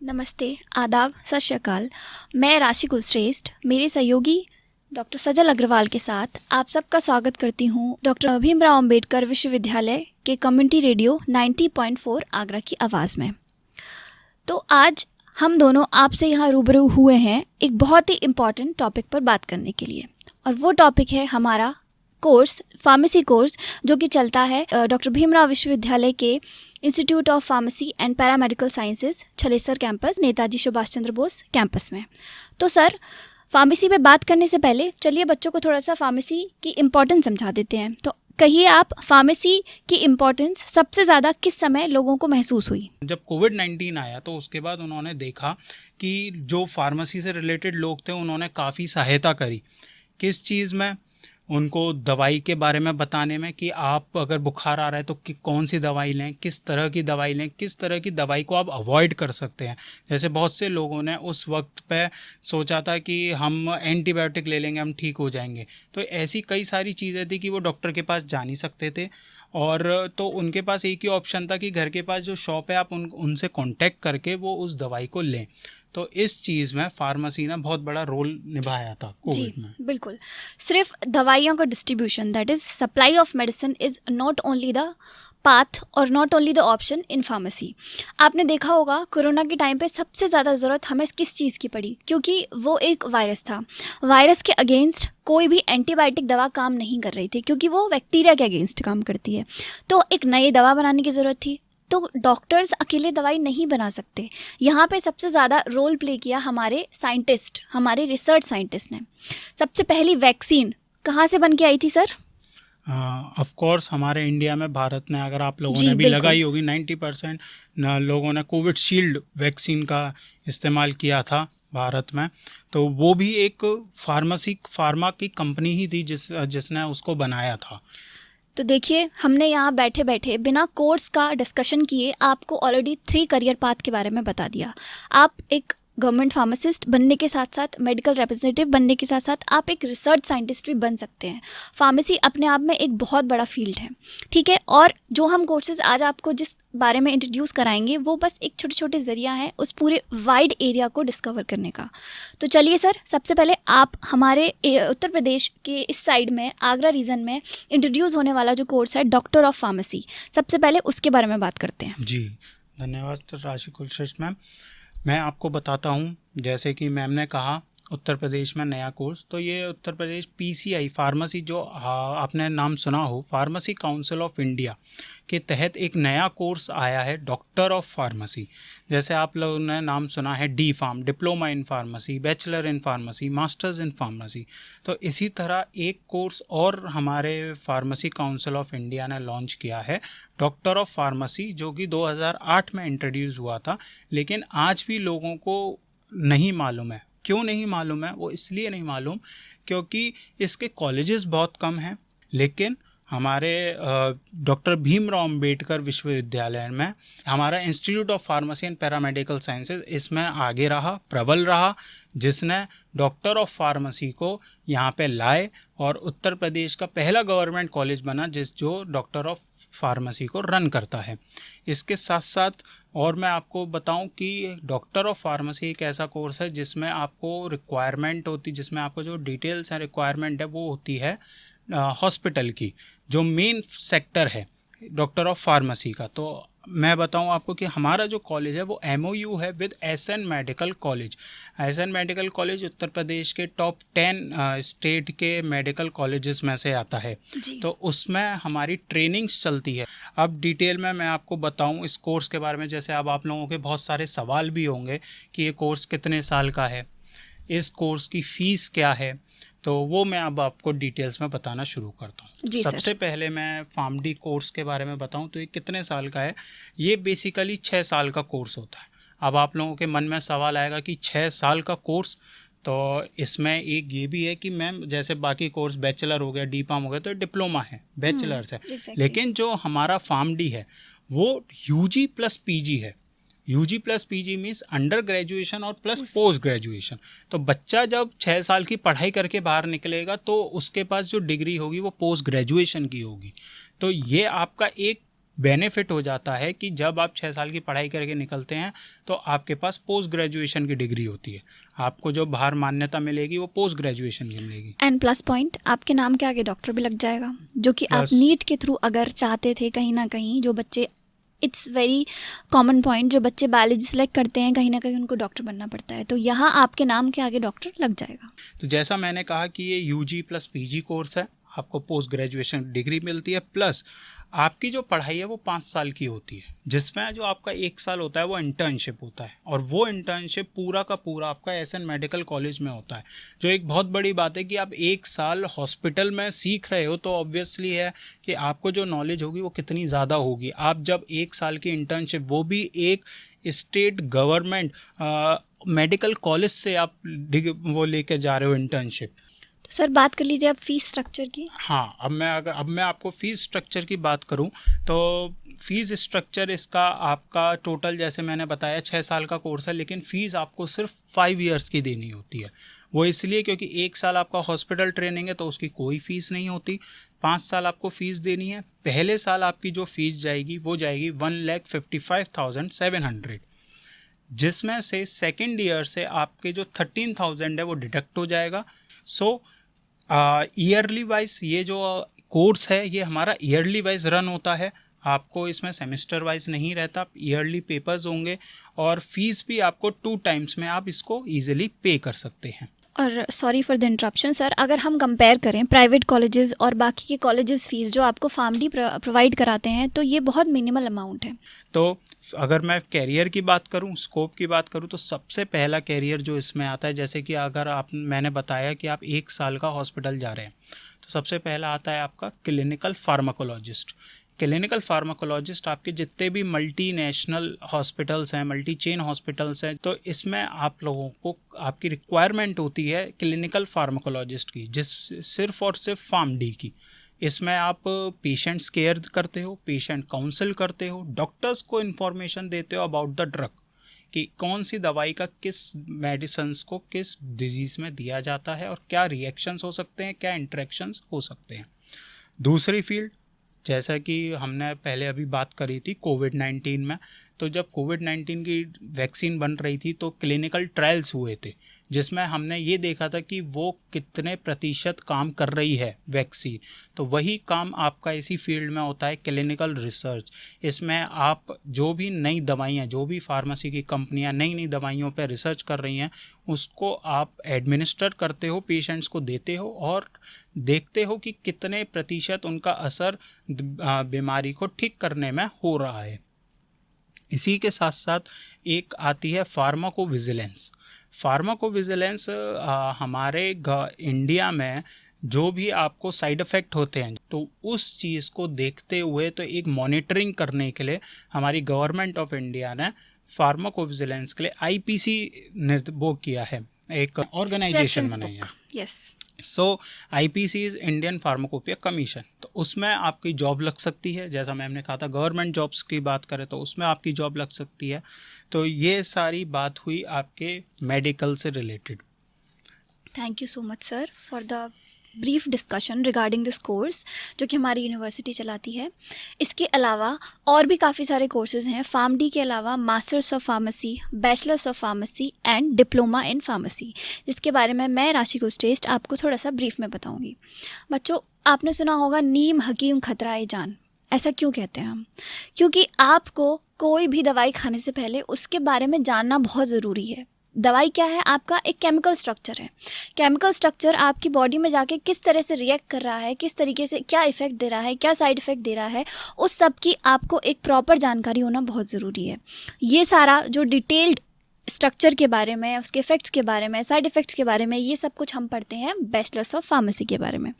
नमस्ते, आदाब, सत श्री अकाल। मैं राशि कुलश्रेष्ठ मेरे सहयोगी डॉक्टर सजल अग्रवाल के साथ आप सबका स्वागत करती हूँ डॉक्टर भीमराव अंबेडकर विश्वविद्यालय के कम्युनिटी रेडियो 90.4 आगरा की आवाज़ में। तो आज हम दोनों आपसे यहाँ रूबरू हुए हैं एक बहुत ही इम्पॉर्टेंट टॉपिक पर बात करने के लिए, और वो टॉपिक है हमारा कोर्स, फार्मेसी कोर्स, जो कि चलता है डॉक्टर भीमराव विश्वविद्यालय के institute of pharmacy and paramedical sciences Chhalesar campus, Netaji Subhash Chandra Bose campus में। तो सर, फार्मेसी पे बात करने से पहले चलिए बच्चों को थोड़ा सा फार्मेसी की इम्पोर्टेंस समझा देते हैं। तो कहिए आप, फार्मेसी की इम्पोर्टेंस सबसे ज़्यादा किस समय लोगों को महसूस हुई? जब कोविड-19 आया तो उसके बाद उन्होंने देखा कि जो फार्मेसी से रिलेटेड लोग थे उन्होंने काफ़ी सहायता करी। किस चीज़ में? उनको दवाई के बारे में बताने में कि आप अगर बुखार आ रहा है तो कौन सी दवाई लें, किस तरह की दवाई लें, किस तरह की दवाई को आप अवॉइड कर सकते हैं। जैसे बहुत से लोगों ने उस वक्त पे सोचा था कि हम एंटीबायोटिक ले लेंगे, हम ठीक हो जाएंगे। तो ऐसी कई सारी चीज़ें थी कि वो डॉक्टर के पास जा नहीं सकते थे, और तो उनके पास एक ही ऑप्शन था कि घर के पास जो शॉप है आप उनसे कांटेक्ट करके वो उस दवाई को लें। तो इस चीज़ में फार्मेसी ने बहुत बड़ा रोल निभाया था कोविड में। बिल्कुल। सिर्फ दवाइयों का distribution, that is supply of medicine, is not only the path और not only the option in pharmacy. आपने देखा होगा कोरोना के टाइम पे सबसे ज़्यादा ज़रूरत हमें किस चीज़ की पड़ी, क्योंकि वो एक वायरस था। वायरस के अगेंस्ट कोई भी एंटीबायोटिक दवा काम नहीं कर रही थी, क्योंकि वो बैक्टीरिया के अगेंस्ट काम करती है। तो एक नई दवा बनाने की ज़रूरत थी। तो डॉक्टर्स अकेले दवाई नहीं बना सकते। यहाँ पे सबसे ज़्यादा रोल प्ले किया हमारे साइंटिस्ट, हमारे रिसर्च साइंटिस्ट ने। सबसे पहली वैक्सीन कहाँ से बन के आई थी सर? ऑफ कोर्स हमारे इंडिया में, भारत ने, अगर आप लोगों जी, ने भी बिल्कुल। लगाई होगी, 90% लोगों ने कोविशील्ड वैक्सीन का इस्तेमाल किया था भारत में। तो वो भी एक फार्मा की कंपनी ही थी जिसने उसको बनाया था। तो देखिए, हमने यहाँ बैठे बैठे बिना कोर्स का डिस्कशन किए आपको ऑलरेडी 3 करियर पाथ के बारे में बता दिया। आप एक गवर्नमेंट फार्मासिस्ट बनने के साथ साथ, मेडिकल रिप्रेजेंटेटिव बनने के साथ साथ आप एक रिसर्च साइंटिस्ट भी बन सकते हैं। फार्मेसी अपने आप में एक बहुत बड़ा फील्ड है, ठीक है। और जो हम कोर्सेज आज आपको जिस बारे में इंट्रोड्यूस कराएंगे वो बस एक छोटे छोटे ज़रिया है उस पूरे वाइड एरिया को डिस्कवर करने का। तो चलिए सर, सबसे पहले आप हमारे उत्तर प्रदेश के इस साइड में, आगरा रीजन में इंट्रोड्यूस होने वाला जो कोर्स है डॉक्टर ऑफ फार्मेसी, सबसे पहले उसके बारे में बात करते हैं। जी, धन्यवाद राशि कुलश्रेष्ठ मैम। मैं आपको बताता हूँ, जैसे कि मैम ने कहा उत्तर प्रदेश में नया कोर्स, तो ये उत्तर प्रदेश PCI फार्मेसी, जो आपने नाम सुना हो, फार्मेसी काउंसिल ऑफ इंडिया के तहत एक नया कोर्स आया है, डॉक्टर ऑफ फार्मेसी। जैसे आप लोगों ने नाम सुना है DPharm, diploma in pharmacy, bachelor in pharmacy, masters in pharmacy. तो इसी तरह एक कोर्स और हमारे फार्मेसी काउंसिल ऑफ इंडिया ने लॉन्च किया है, डॉक्टर ऑफ फार्मेसी, जो कि 2008 में इंट्रोड्यूस हुआ था, लेकिन आज भी लोगों को नहीं मालूम है। क्यों नहीं मालूम है? वो इसलिए नहीं मालूम क्योंकि इसके कॉलेजेस बहुत कम हैं। लेकिन हमारे डॉक्टर भीमराव अंबेडकर विश्वविद्यालय में हमारा institute of pharmacy and paramedical sciences इसमें आगे रहा, प्रबल रहा, जिसने डॉक्टर ऑफ फार्मेसी को यहाँ पे लाए और उत्तर प्रदेश का पहला गवर्नमेंट कॉलेज बना जो डॉक्टर ऑफ फार्मेसी को रन करता है। इसके साथ साथ और मैं आपको बताऊं कि डॉक्टर ऑफ फार्मेसी एक ऐसा कोर्स है जिसमें आपको रिक्वायरमेंट होती, जिसमें आपको जो डिटेल्स हैं, रिक्वायरमेंट है, वो होती है हॉस्पिटल की, जो मेन सेक्टर है डॉक्टर ऑफ फार्मेसी का। तो मैं बताऊं आपको कि हमारा जो कॉलेज है वो MOU है with SN medical college. SN medical college Uttar Pradesh के टॉप 10 स्टेट के मेडिकल कॉलेजेस में से आता है। तो उसमें हमारी ट्रेनिंग्स चलती है। अब डिटेल में मैं आपको बताऊं इस कोर्स के बारे में, जैसे अब आप लोगों के बहुत सारे सवाल भी होंगे कि ये कोर्स कितने साल का है, इस कोर्स की फ़ीस क्या है, तो वो मैं अब आपको डिटेल्स में बताना शुरू करता हूँ। सबसे पहले मैं फार्मडी कोर्स के बारे में बताऊँ तो ये कितने साल का है। ये बेसिकली 6 साल का कोर्स होता है। अब आप लोगों के मन में सवाल आएगा कि 6 साल का कोर्स, तो इसमें एक ये भी है कि मैम जैसे बाकी कोर्स बैचलर हो गया, DPharm हो गया, तो डिप्लोमा है, बैचलर्स है। लेकिन जो हमारा फार्मडी है वो UG प्लस PG है। UG plus PG means under graduation और प्लस पोस्ट ग्रेजुएशन। तो बच्चा जब 6 साल की पढ़ाई करके बाहर निकलेगा तो उसके पास जो डिग्री होगी वो पोस्ट ग्रेजुएशन की होगी। तो ये आपका एक बेनिफिट हो जाता है कि जब आप 6 साल की पढ़ाई करके निकलते हैं तो आपके पास पोस्ट ग्रेजुएशन की डिग्री होती है। आपको जो बाहर मान्यता मिलेगी वो पोस्ट ग्रेजुएशन की मिलेगी। एंड प्लस पॉइंट, आपके नाम के आगे डॉक्टर भी लग जाएगा, जो कि आप Plus- नीट के थ्रू अगर चाहते थे कहीं ना कहीं, जो बच्चे, इट्स वेरी कॉमन पॉइंट, जो बच्चे बायोलॉजी सेलेक्ट करते हैं कहीं ना कहीं उनको डॉक्टर बनना पड़ता है, तो यहाँ आपके नाम के आगे डॉक्टर लग जाएगा। तो जैसा मैंने कहा कि ये यूजी प्लस पीजी कोर्स है, आपको पोस्ट ग्रेजुएशन डिग्री मिलती है, प्लस आपकी जो पढ़ाई है वो 5 साल की होती है, जिसमें जो आपका 1 साल होता है वो इंटर्नशिप होता है, और वो इंटर्नशिप पूरा का पूरा आपका एसएन मेडिकल कॉलेज में होता है। जो एक बहुत बड़ी बात है कि आप 1 साल हॉस्पिटल में सीख रहे हो, तो ऑब्वियसली है कि आपको जो नॉलेज होगी वो कितनी ज़्यादा होगी। आप जब 1 साल की इंटर्नशिप, वो भी एक स्टेट गवर्नमेंट मेडिकल कॉलेज से आप वो लेके जा रहे हो इंटर्नशिप। तो सर बात कर लीजिए आप फीस स्ट्रक्चर की। हाँ, अब मैं आपको फ़ीस स्ट्रक्चर की बात करूँ तो फ़ीस स्ट्रक्चर इसका आपका टोटल, जैसे मैंने बताया, 6 साल का कोर्स है, लेकिन फ़ीस आपको सिर्फ 5 ईयर्स की देनी होती है। वो इसलिए क्योंकि 1 साल आपका हॉस्पिटल ट्रेनिंग है तो उसकी कोई फ़ीस नहीं होती, 5 साल आपको फ़ीस देनी है। पहले साल आपकी जो फ़ीस जाएगी वो जाएगी 1,55,700, जिसमें से सेकेंड ईयर से आपके जो 13,000 है वो डिडक्ट हो जाएगा। सो ईयरली वाइज ये जो कोर्स है ये हमारा ईयरली वाइज रन होता है, आपको इसमें सेमेस्टर वाइज नहीं रहता, ईयरली पेपर्स होंगे, और फीस भी आपको 2 टाइम्स में आप इसको ईजिली पे कर सकते हैं। और sorry for the interruption sir, अगर हम कंपेयर करें प्राइवेट कॉलेजेस और बाकी के कॉलेजेस फीस जो आपको फार्मडी प्रोवाइड कराते हैं, तो ये बहुत मिनिमल अमाउंट है। तो अगर मैं कैरियर की बात करूं, स्कोप की बात करूं, तो सबसे पहला कैरियर जो इसमें आता है, जैसे कि अगर मैंने बताया कि आप 1 साल का हॉस्पिटल जा रहे हैं, तो सबसे पहला आता है आपका क्लिनिकल फार्माकोलॉजिस्ट। क्लिनिकल फार्माकोलॉजिस्ट आपके जितने भी मल्टीनेशनल हॉस्पिटल्स हैं, मल्टी चेन हॉस्पिटल्स हैं, तो इसमें आप लोगों को आपकी रिक्वायरमेंट होती है क्लिनिकल फार्माकोलॉजिस्ट की, जिस सिर्फ और सिर्फ फार्मडी की। इसमें आप पेशेंट्स केयर करते हो, पेशेंट काउंसिल करते हो, डॉक्टर्स को इन्फॉर्मेशन देते हो अबाउट द ड्रग, कि कौन सी दवाई का किस मेडिसिन्स को किस डिजीज़ में दिया जाता है और क्या रिएक्शंस हो सकते हैं, क्या इंटरेक्शंस हो सकते हैं। दूसरी फील्ड, जैसा कि हमने पहले अभी बात करी थी कोविड-19 में, तो जब कोविड-19 की वैक्सीन बन रही थी तो क्लिनिकल ट्रायल्स हुए थे, जिसमें हमने ये देखा था कि वो कितने प्रतिशत काम कर रही है वैक्सीन। तो वही काम आपका इसी फील्ड में होता है, क्लिनिकल रिसर्च। इसमें आप जो भी नई दवाइयाँ, जो भी फार्मेसी की कंपनियाँ नई नई दवाइयों पर रिसर्च कर रही हैं, उसको आप एडमिनिस्टर करते हो, पेशेंट्स को देते हो और देखते हो कि कितने प्रतिशत उनका असर बीमारी को ठीक करने में हो रहा है। इसी के साथ साथ एक आती है फार्माकोविजिलेंस। फार्माकोविजिलेंस हमारे इंडिया में जो भी आपको साइड इफ़ेक्ट होते हैं, तो उस चीज़ को देखते हुए, तो एक मॉनिटरिंग करने के लिए हमारी गवर्नमेंट ऑफ इंडिया ने फार्माकोविजिलेंस के लिए आईपीसी ने वो किया है, एक ऑर्गेनाइजेशन बनाई है। Yes. So IPC is Indian pharmacopoeia commission. तो उसमें आपकी जॉब लग सकती है, जैसा मैम ने कहा था, गवर्नमेंट जॉब्स की बात करें तो उसमें आपकी जॉब लग सकती है। तो ये सारी बात हुई आपके मेडिकल से related. Thank you so much sir for the brief discussion regarding this course जो कि हमारी यूनिवर्सिटी चलाती है। इसके अलावा और भी काफ़ी सारे कोर्सेज़ हैं फार्मडी के अलावा, masters of pharmacy, bachelors of pharmacy and diploma in pharmacy, जिसके बारे में मैं राशि कुलश्रेष्ठ आपको थोड़ा सा ब्रीफ में बताऊंगी। बच्चों, आपने सुना होगा नीम हकीम खतराए जान। ऐसा क्यों कहते हैं हम? क्योंकि आपको कोई भी दवाई खाने से पहले उसके बारे में जानना बहुत ज़रूरी है। दवाई क्या है? आपका एक केमिकल स्ट्रक्चर है। केमिकल स्ट्रक्चर आपकी बॉडी में जाके किस तरह से रिएक्ट कर रहा है, किस तरीके से क्या इफ़ेक्ट दे रहा है, क्या साइड इफ़ेक्ट दे रहा है, उस सब की आपको एक प्रॉपर जानकारी होना बहुत ज़रूरी है। ये सारा जो डिटेल्ड स्ट्रक्चर के बारे में, उसके इफ़ेक्ट्स के बारे में, साइड इफ़ेक्ट्स के बारे में, ये सब कुछ हम पढ़ते हैं बैचलर्स ऑफ फार्मेसी के बारे में।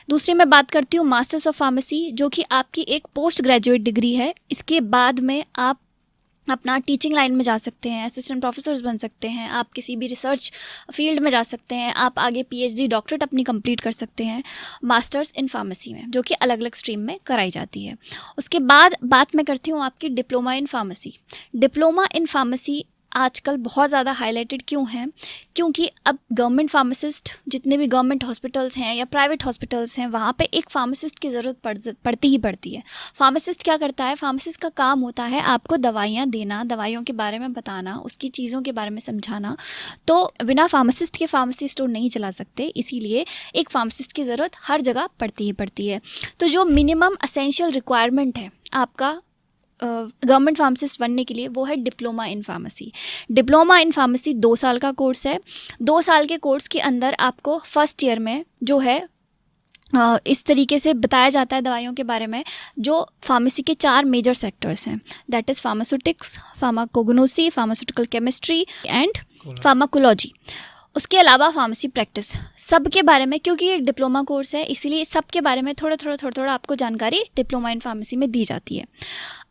दूसरी मैं बात करती हूँ मास्टर्स ऑफ फार्मेसी, जो कि आपकी एक पोस्ट ग्रेजुएट डिग्री है। इसके बाद में आप अपना टीचिंग लाइन में जा सकते हैं, असिस्टेंट प्रोफेसर्स बन सकते हैं, आप किसी भी रिसर्च फील्ड में जा सकते हैं, आप आगे पीएचडी डॉक्टरेट अपनी कंप्लीट कर सकते हैं मास्टर्स इन फार्मेसी में, जो कि अलग अलग स्ट्रीम में कराई जाती है। उसके बाद बात मैं करती हूँ आपकी diploma in pharmacy. Diploma in pharmacy आजकल बहुत ज़्यादा हाईलाइटेड क्यों हैं? क्योंकि अब गवर्नमेंट फार्मासिस्ट, जितने भी गवर्नमेंट हॉस्पिटल्स हैं या प्राइवेट हॉस्पिटल्स हैं, वहाँ पे एक फार्मासिस्ट की ज़रूरत पड़ती ही पड़ती है। फार्मासिस्ट क्या करता है? फार्मासिस्ट का काम होता है आपको दवाइयाँ देना, दवाइयों के बारे में बताना, उसकी चीज़ों के बारे में समझाना। तो बिना फार्मासिस्ट के फार्मेसी स्टोर नहीं चला सकते, इसीलिए एक फार्मासिस्ट की ज़रूरत हर जगह पड़ती ही पड़ती है। तो जो मिनिमम असेंशियल रिक्वायरमेंट है आपका गवर्नमेंट फार्मासिस्ट बनने के लिए, वो है diploma in pharmacy. Diploma in pharmacy 2 साल का कोर्स है। 2 साल के कोर्स के अंदर आपको फर्स्ट ईयर में जो है इस तरीके से बताया जाता है दवाइयों के बारे में, जो फार्मेसी के 4 मेजर सेक्टर्स हैं, that is pharmaceutics, pharmacognosy, pharmaceutical chemistry and pharmacology. उसके अलावा फार्मेसी प्रैक्टिस, सब के बारे में, क्योंकि एक डिप्लोमा कोर्स है इसीलिए सब के बारे में थोड़ा आपको जानकारी डिप्लोमा इन फार्मेसी में दी जाती है।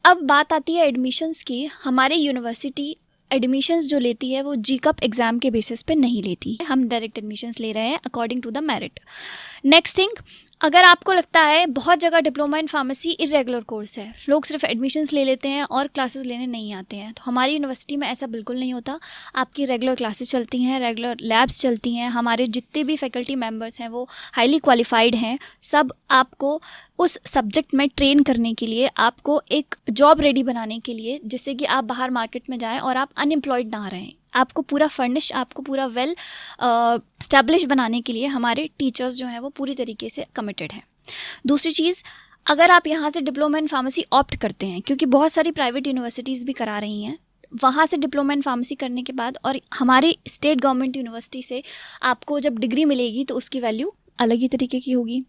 अब बात आती है एडमिशन्स की। हमारे यूनिवर्सिटी एडमिशन्स जो लेती है वो GCUP एग्ज़ाम के बेसिस पे नहीं लेती है, हम डायरेक्ट एडमिशन्स ले रहे हैं according to the merit. Next thing, अगर आपको लगता है बहुत जगह diploma in pharmacy irregular course है, लोग सिर्फ एडमिशन्स ले लेते हैं और क्लासेस लेने नहीं आते हैं, तो हमारी यूनिवर्सिटी में ऐसा बिल्कुल नहीं होता। आपकी रेगुलर क्लासेस चलती हैं, रेगुलर लैब्स चलती हैं, हमारे जितने भी फैकल्टी मेंबर्स हैं वो हाईली क्वालिफाइड हैं। सब आपको उस सब्जेक्ट में ट्रेन करने के लिए, आपको एक जॉब रेडी बनाने के लिए, जिससे कि आप बाहर मार्केट में जाएँ और आप अनएम्प्लॉयड ना रहें। आपको पूरा फर्निश, आपको पूरा वेल स्टैब्लिश बनाने के लिए हमारे टीचर्स जो हैं वो पूरी तरीके से कमिटेड हैं। दूसरी चीज़, अगर आप यहाँ से डिप्लोमा इन फार्मेसी ऑप्ट करते हैं, क्योंकि बहुत सारी प्राइवेट यूनिवर्सिटीज़ भी करा रही हैं, वहाँ से डिप्लोमा इन फार्मेसी करने के बाद और हमारी स्टेट गवर्नमेंट यूनिवर्सिटी से आपको जब डिग्री मिलेगी तो उसकी वैल्यू अलग ही तरीके की होगी।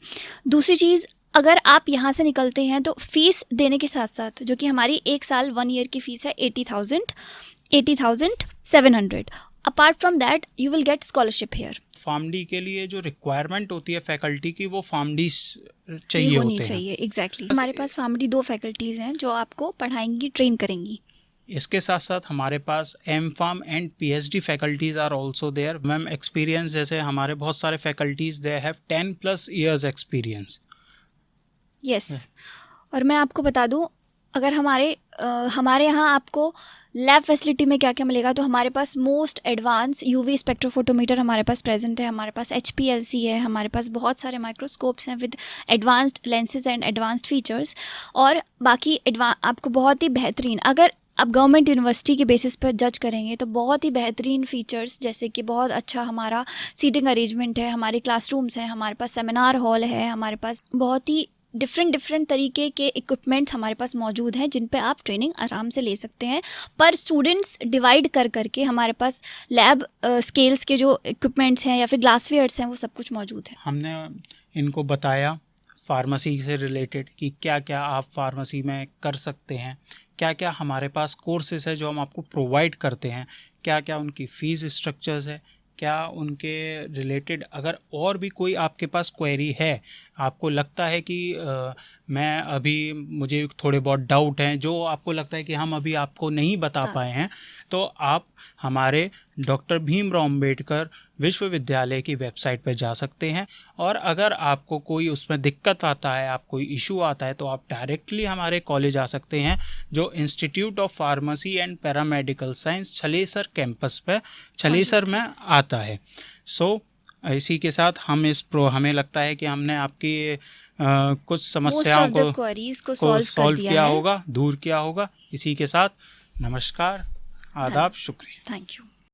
दूसरी चीज़, अगर आप यहाँ से निकलते हैं तो फ़ीस देने के साथ साथ, जो कि हमारी 1 साल 1 ईयर की फ़ीस है 80,700, apart from that you will get scholarship here. PharmD के लिए जो रिक्वायरमेंट होती है फैकल्टी की, वो फार्मडी चाहिए होनी होते हैं। चाहिए, एग्जैक्टली। हमारे पास फार्मडी 2 फैकल्टीज़ हैं जो आपको पढ़ाएंगी, ट्रेन करेंगी। इसके साथ साथ हमारे पास M.Pharm एंड PhD faculties are also there. Ma'am experience, जैसे हमारे बहुत सारे faculties they have 10+ years experience. Yes. और मैं आपको बता दूं, अगर हमारे यहाँ आपको लैब फैसिलिटी में क्या क्या मिलेगा, तो हमारे पास मोस्ट एडवांस UV स्पेक्ट्रोफोटोमीटर हमारे पास प्रेजेंट है, हमारे पास HPLC है, हमारे पास बहुत सारे माइक्रोस्कोप्स हैं with advanced lenses and advanced features, और बाकी आपको बहुत ही बेहतरीन, अगर आप गवर्नमेंट यूनिवर्सिटी के बेसिस पर जज करेंगे तो बहुत ही बेहतरीन फ़ीचर्स, जैसे कि बहुत अच्छा हमारा सीटिंग अरेंजमेंट है, हमारे क्लासरूम्स हैं, हमारे पास सेमिनार हॉल है, हमारे पास बहुत ही डिफरेंट तरीके के इक्विपमेंट्स हमारे पास मौजूद हैं जिन पे आप ट्रेनिंग आराम से ले सकते हैं। पर स्टूडेंट्स डिवाइड करके हमारे पास लैब स्केल्स के जो इक्विपमेंट्स हैं या फिर ग्लासवेयर्स हैं, वो सब कुछ मौजूद है। हमने इनको बताया फार्मेसी से रिलेटेड कि क्या क्या आप फार्मेसी में कर सकते हैं, क्या क्या हमारे पास कोर्सेज है जो हम आपको प्रोवाइड करते हैं, क्या क्या उनकी फ़ीस स्ट्रक्चर्स है, क्या उनके रिलेटेड अगर और भी कोई आपके पास क्वेरी है, आपको लगता है कि मैं अभी, मुझे थोड़े बहुत डाउट हैं जो आपको लगता है कि हम अभी आपको नहीं बता पाए हैं, तो आप हमारे डॉक्टर भीमराव अंबेडकर विश्वविद्यालय की वेबसाइट पर जा सकते हैं। और अगर आपको कोई उसमें दिक्कत आता है, आप कोई इशू आता है, तो आप डायरेक्टली हमारे कॉलेज आ सकते हैं, जो institute of pharmacy and paramedical science Chhalesar campus पे छलेसर में आता है। सो इसी के साथ हमें लगता है कि हमने आपकी कुछ समस्याओं को सॉल्व किया होगा, दूर किया होगा। इसी के साथ नमस्कार, आदाब, शुक्रिया, थैंक यू।